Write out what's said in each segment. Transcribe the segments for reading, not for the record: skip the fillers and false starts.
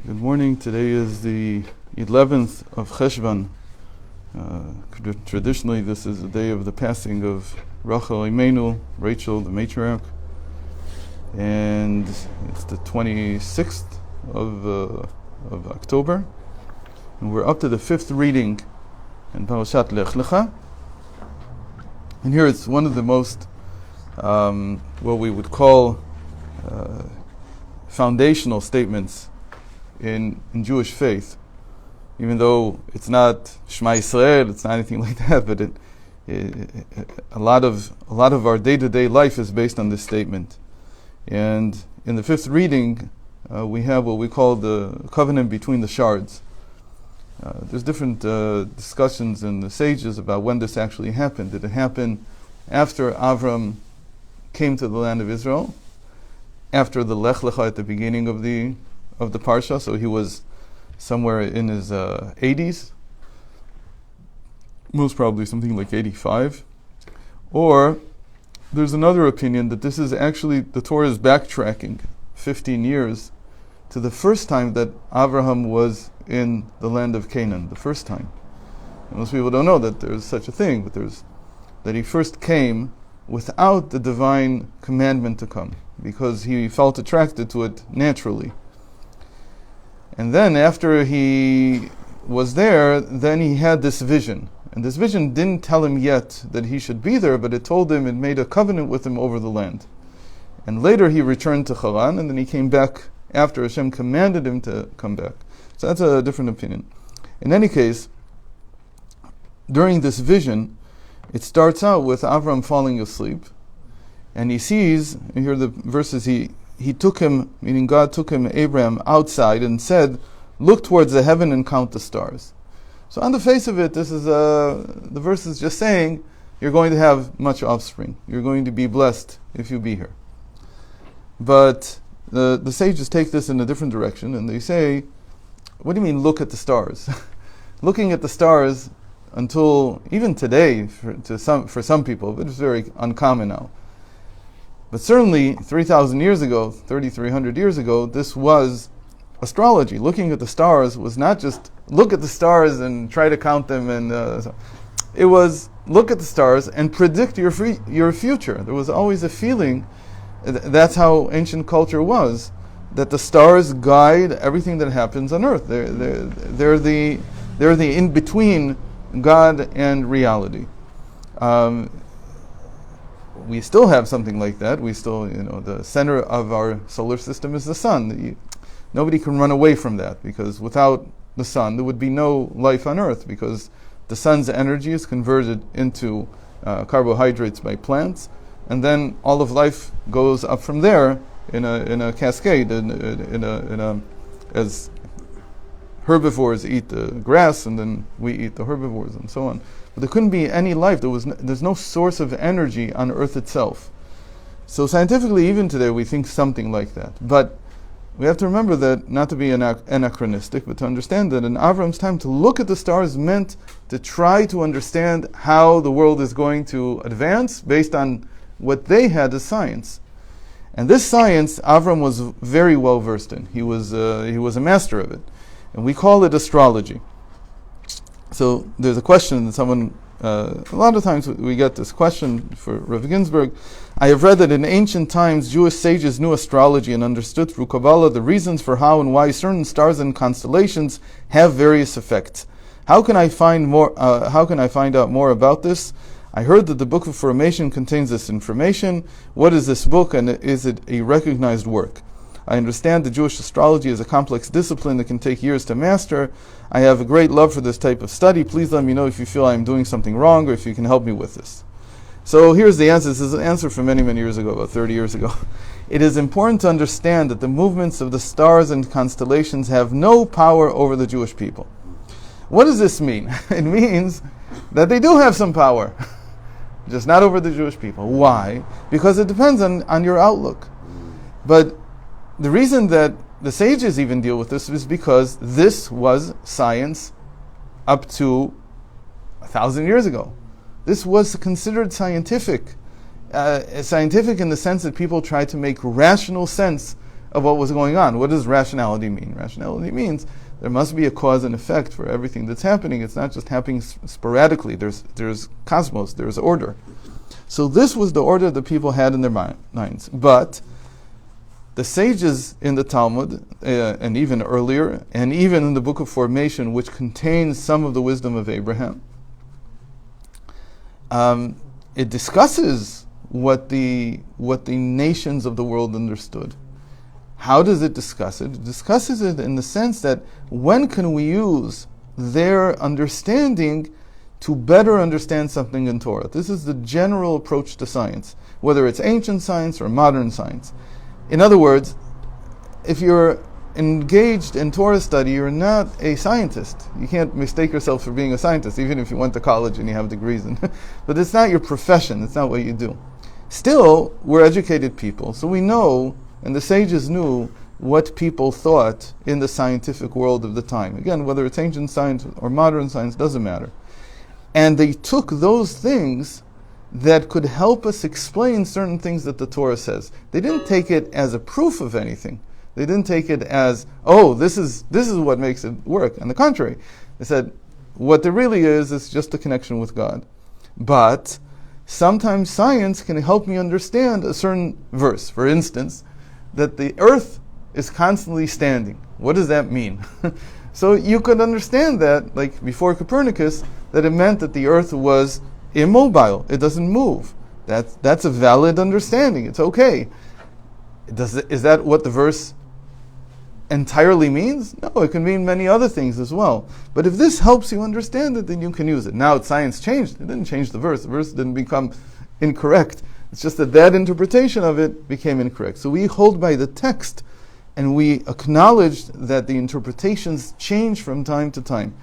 Good morning. Today is the 11th of Cheshvan. Traditionally, this is the day of the passing of Rachel Imenu, Rachel, the matriarch. And it's the 26th of October. And we're up to the fifth reading in Parashat Lecha. And here it's one of the most, what we would call foundational statements in Jewish faith, even though it's not Shema Yisrael, it's not anything like that, but a lot of our day-to-day life is based on this statement. And in the fifth reading, we have what we call the covenant between the shards. There's different discussions in the sages about when this actually happened. Did it happen after Avram came to the land of Israel, after the Lech at the beginning of the Parsha, so he was somewhere in his 80s, most probably something like 85. Or there's another opinion that this is actually, the Torah is backtracking 15 years to the first time that Abraham was in the land of Canaan, the first time. And most people don't know that there's such a thing, but that he first came without the divine commandment to come, because he felt attracted to it naturally. And then after he was there, then he had this vision. And this vision didn't tell him yet that he should be there, but it told him, it made a covenant with him over the land. And later he returned to Haran, and then he came back after Hashem commanded him to come back. So that's a different opinion. In any case, during this vision, it starts out with Avram falling asleep, and he sees, and here are the verses, he took him, meaning God took him, Abraham, outside and said, look towards the heaven and count the stars. So on the face of it, this is the verse is just saying, you're going to have much offspring. You're going to be blessed if you be here. But the sages take this in a different direction, and they say, what do you mean look at the stars? Looking at the stars until, even today, for some people, but it's very uncommon now. But certainly 3,000 years ago, 3,300 years ago, this was astrology. Looking at the stars was not just look at the stars and try to count them, and it was look at the stars and predict your future. There was always a feeling, that's how ancient culture was, that the stars guide everything that happens on earth. They're the in-between God and reality. We still have something like that. We still, the center of our solar system is the sun. Nobody can run away from that, because without the sun, there would be no life on Earth, because the sun's energy is converted into carbohydrates by plants, and then all of life goes up from there in a cascade, as herbivores eat the grass, and then we eat the herbivores, and so on. But there couldn't be any life. There's no source of energy on Earth itself. So scientifically, even today, we think something like that. But we have to remember that, not to be anachronistic, but to understand that in Avram's time, to look at the stars meant to try to understand how the world is going to advance based on what they had as science. And this science, Avram was very well versed in. He was a master of it. And we call it astrology. So there's a question that someone, a lot of times we get this question for Rav Ginsburg. I have read that in ancient times Jewish sages knew astrology and understood through Kabbalah the reasons for how and why certain stars and constellations have various effects. How can I find out more about this? I heard that the Book of Formation contains this information. What is this book, and is it a recognized work? I understand that Jewish astrology is a complex discipline that can take years to master. I have a great love for this type of study. Please let me know if you feel I am doing something wrong, or if you can help me with this. So here's the answer. This is an answer from many, many years ago, about 30 years ago. It is important to understand that the movements of the stars and constellations have no power over the Jewish people. What does this mean? It means that they do have some power, just not over the Jewish people. Why? Because it depends on your outlook. But the reason that the sages even deal with this is because this was science up to 1,000 years ago. This was considered scientific. Scientific in the sense that people tried to make rational sense of what was going on. What does rationality mean? Rationality means there must be a cause and effect for everything that's happening. It's not just happening sporadically. There's cosmos, there's order. So this was the order the people had in their minds. But the sages in the Talmud, and even earlier, and even in the Book of Formation, which contains some of the wisdom of Abraham, it discusses what the nations of the world understood. How does it discuss it? It discusses it in the sense that when can we use their understanding to better understand something in Torah? This is the general approach to science, whether it's ancient science or modern science. In other words, if you're engaged in Torah study, you're not a scientist. You can't mistake yourself for being a scientist, even if you went to college and you have degrees. But it's not your profession. It's not what you do. Still, we're educated people, so we know, and the sages knew, what people thought in the scientific world of the time. Again, whether it's ancient science or modern science, doesn't matter. And they took those things that could help us explain certain things that the Torah says. They didn't take it as a proof of anything. They didn't take it as, oh, this is what makes it work. On the contrary, they said, what there really is just a connection with God. But sometimes science can help me understand a certain verse. For instance, that the earth is constantly standing. What does that mean? So you could understand that, like before Copernicus, that it meant that the earth was immobile. It doesn't move. That's a valid understanding. It's okay. Is that what the verse entirely means? No, it can mean many other things as well. But if this helps you understand it, then you can use it. Now, science changed. It didn't change the verse. The verse didn't become incorrect. It's just that interpretation of it became incorrect. So we hold by the text, and we acknowledge that the interpretations change from time to time.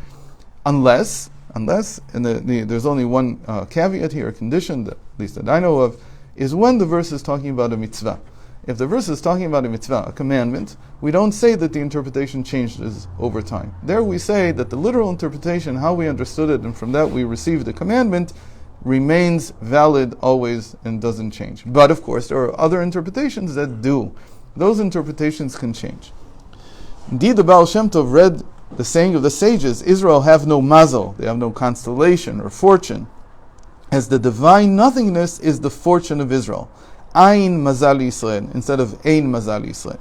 Unless, and there's only one caveat here, a condition, that, at least that I know of, is when the verse is talking about a mitzvah. If the verse is talking about a mitzvah, a commandment, we don't say that the interpretation changes over time. There we say that the literal interpretation, how we understood it, and from that we received the commandment, remains valid always and doesn't change. But of course, there are other interpretations that do. Those interpretations can change. Indeed, the Baal Shem Tov read the saying of the sages, Israel have no mazel, they have no constellation or fortune, as the divine nothingness is the fortune of Israel. Ein mazal Yisrael, instead of Ein mazal Yisrael.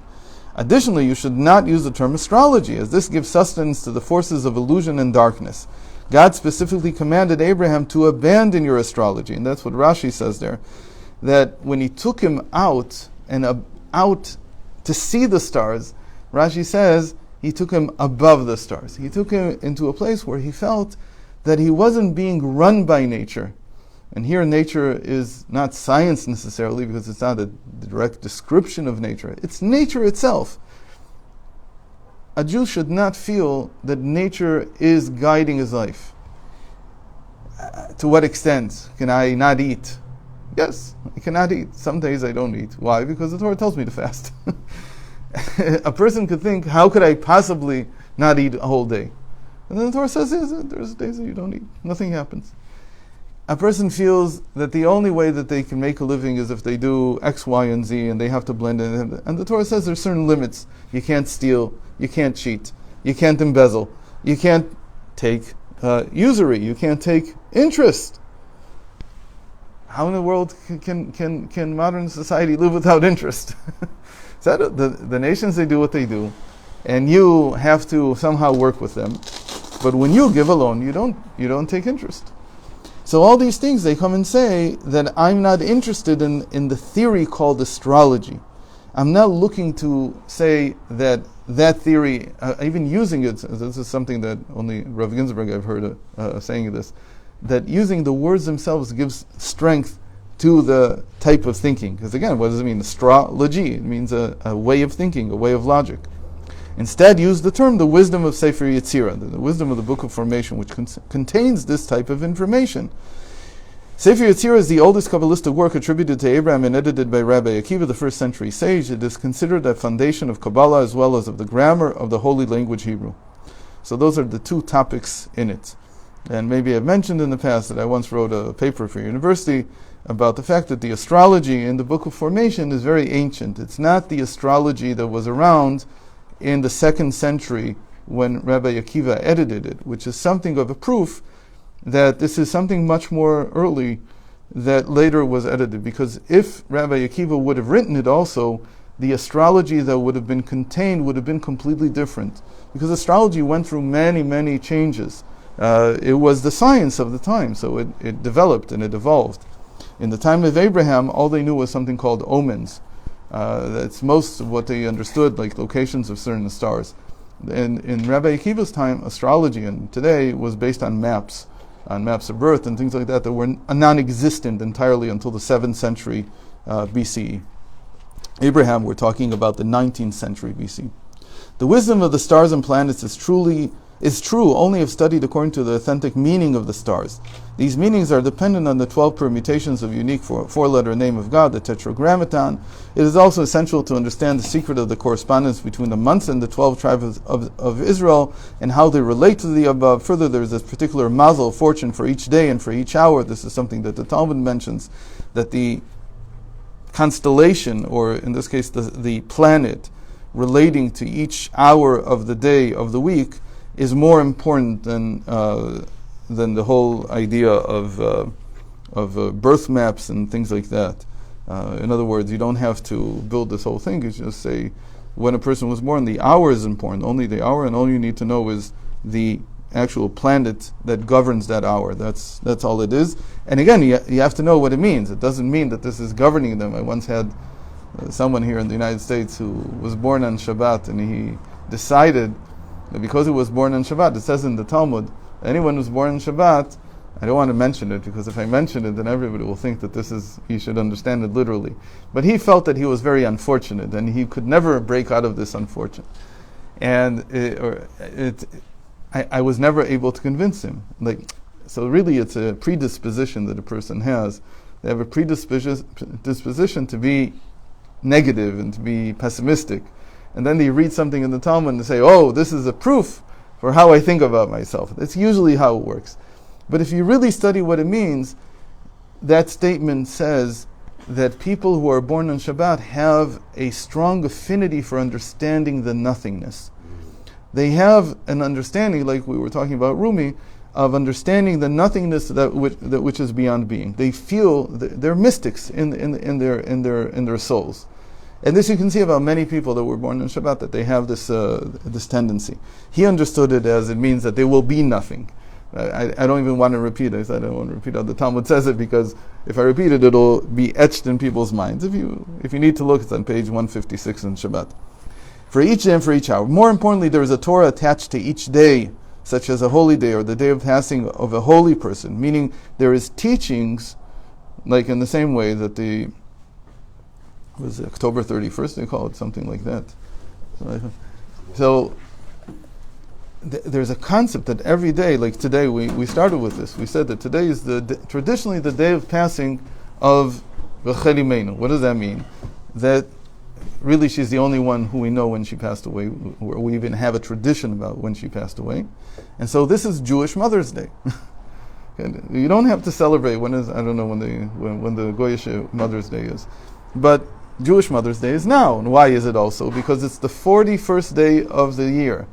Additionally, you should not use the term astrology, as this gives sustenance to the forces of illusion and darkness. God specifically commanded Abraham to abandon your astrology, and that's what Rashi says there, that when he took him out to see the stars, Rashi says he took him above the stars. He took him into a place where he felt that he wasn't being run by nature. And here nature is not science necessarily, because it's not a direct description of nature. It's nature itself. A Jew should not feel that nature is guiding his life. To what extent? Can I not eat? Yes, I cannot eat. Some days I don't eat. Why? Because the Torah tells me to fast. A person could think, how could I possibly not eat a whole day? And then the Torah says, there's days that you don't eat. Nothing happens. A person feels that the only way that they can make a living is if they do X, Y, and Z, and they have to blend in. And the Torah says there's certain limits. You can't steal. You can't cheat. You can't embezzle. You can't take usury. You can't take interest. How in the world can modern society live without interest? So the nations, they do what they do, and you have to somehow work with them. But when you give a loan, you don't take interest. So all these things, they come and say that I'm not interested in the theory called astrology. I'm not looking to say that theory, even using it, this is something that only Rav Ginsburg I've heard saying this, that using the words themselves gives strength to the type of thinking. Because again, what does it mean? Astrology, it means a way of thinking, a way of logic. Instead, use the term the wisdom of Sefer Yetzirah, the wisdom of the Book of Formation, which contains this type of information. Sefer Yetzirah is the oldest Kabbalistic work attributed to Abraham and edited by Rabbi Akiva, the first century sage. It is considered a foundation of Kabbalah as well as of the grammar of the holy language Hebrew. So those are the two topics in it. And maybe I've mentioned in the past that I once wrote a paper for university about the fact that the astrology in the Book of Formation is very ancient. It's not the astrology that was around in the 2nd century when Rabbi Akiva edited it, which is something of a proof that this is something much more early that later was edited. Because if Rabbi Akiva would have written it also, the astrology that would have been contained would have been completely different. Because astrology went through many, many changes. It was the science of the time, so it developed and it evolved. In the time of Abraham, all they knew was something called omens. That's most of what they understood, like locations of certain stars. In Rabbi Akiva's time, astrology and today was based on maps of birth and things like that were non-existent entirely until the 7th century BCE. Abraham, we're talking about the 19th century BC. The wisdom of the stars and planets is true only if studied according to the authentic meaning of the stars. These meanings are dependent on the 12 permutations of unique four-letter name of God, the Tetragrammaton. It is also essential to understand the secret of the correspondence between the months and the 12 tribes of Israel and how they relate to the above. Further, there is a particular mazel, fortune for each day and for each hour. This is something that the Talmud mentions, that the constellation, or in this case the planet, relating to each hour of the day of the week is more important than the whole idea of birth maps and things like that. In other words, you don't have to build this whole thing. You just say when a person was born, the hour is important, only the hour, and all you need to know is the actual planet that governs that hour. That's all it is. And again, you have to know what it means. It doesn't mean that this is governing them. I once had someone here in the United States who was born on Shabbat, and he decided that because he was born on Shabbat, it says in the Talmud, anyone who's born on Shabbat, I don't want to mention it, because if I mention it, then everybody will think that he should understand it literally. But he felt that he was very unfortunate, and he could never break out of this unfortunate. And I was never able to convince him. So really it's a predisposition that a person has. They have a predisposition to be negative and to be pessimistic. And then they read something in the Talmud and say, oh, this is a proof for how I think about myself. That's usually how it works. But if you really study what it means, that statement says that people who are born on Shabbat have a strong affinity for understanding the nothingness. They have an understanding, like we were talking about Rumi, of understanding the nothingness that which is beyond being. They feel they're mystics in their souls. And this you can see about many people that were born on Shabbat, that they have this tendency. He understood it as it means that there will be nothing. I don't even want to repeat it. I said I don't want to repeat how the Talmud says it, because if I repeat it, it'll be etched in people's minds. If you need to look, it's on page 156 in Shabbat. For each day and for each hour. More importantly, there is a Torah attached to each day, such as a holy day or the day of passing of a holy person. Meaning there is teachings, like in the same way that was October 31st, they call it something like that. So there's a concept that every day, like today, we started with this. We said that today is traditionally the day of passing of Rachel Imeinu. What does that mean? That really she's the only one who we know when she passed away, or we even have a tradition about when she passed away. And so this is Jewish Mother's Day. You don't have to celebrate when the Goyish Mother's Day is. But Jewish Mother's Day is now. And why is it also? Because it's the 41st day of the year.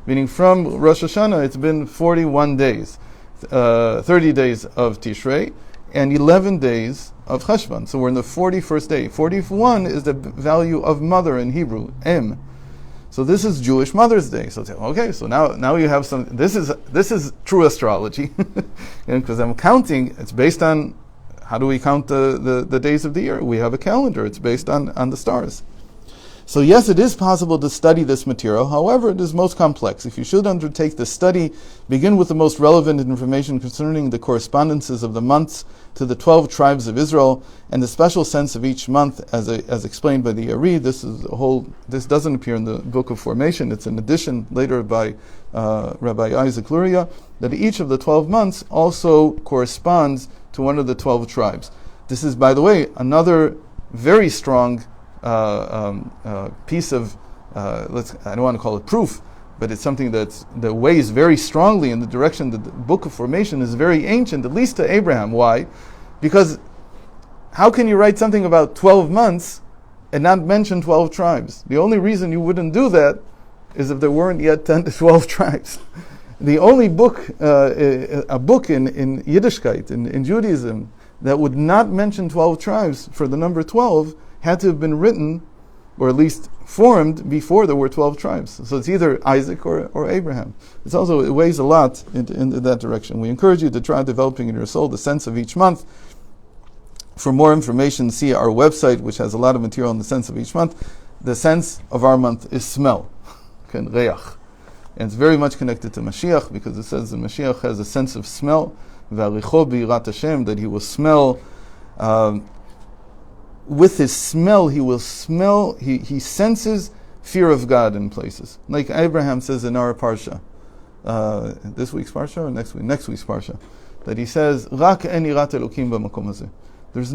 Meaning from Rosh Hashanah, it's been 41 days. 30 days of Tishrei, and 11 days of Cheshvan. So we're in the 41st day. 41 is the value of mother in Hebrew, em. So this is Jewish Mother's Day. So okay, so now you have some. This is true astrology, because I'm counting. It's based on, how do we count the days of the year? We have a calendar. It's based on the stars. So yes, it is possible to study this material. However, it is most complex. If you should undertake the study, begin with the most relevant information concerning the correspondences of the months to the 12 tribes of Israel and the special sense of each month, as explained by the Ari. This doesn't appear in the Book of Formation. It's an addition later by Rabbi Isaac Luria, that each of the 12 months also corresponds to one of the 12 tribes. This is, by the way, another very strong piece of, I don't want to call it proof, but it's something that weighs very strongly in the direction that the Book of Formation is very ancient, at least to Abraham. Why? Because how can you write something about 12 months and not mention 12 tribes? The only reason you wouldn't do that is if there weren't yet 10 to 12 tribes. The only book, a book in Yiddishkeit, in Judaism, that would not mention 12 tribes for the number 12 had to have been written, or at least formed, before there were 12 tribes. So it's either Isaac or Abraham. It weighs a lot in that direction. We encourage you to try developing in your soul the sense of each month. For more information, see our website, which has a lot of material on the sense of each month. The sense of our month is smell, reach. And it's very much connected to Mashiach, because it says that Mashiach has a sense of smell, that he will smell. With his smell, he will smell, he senses fear of God in places. Like Abraham says in our Parsha, this week's Parsha or next week's Parsha, that he says, Rak en yirat Elokim b'makom hazeh. There's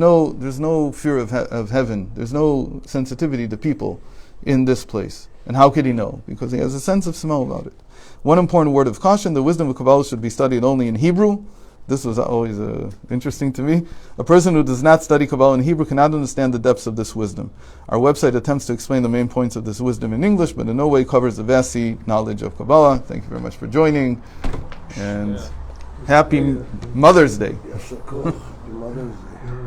no fear of heaven. There's no sensitivity to people in this place. And how could he know? Because he has a sense of smell about it. One important word of caution: the wisdom of Kabbalah should be studied only in Hebrew. This was always interesting to me. A person who does not study Kabbalah in Hebrew cannot understand the depths of this wisdom. Our website attempts to explain the main points of this wisdom in English, but in no way covers the vast knowledge of Kabbalah. Thank you very much for joining, and happy Mother's Day.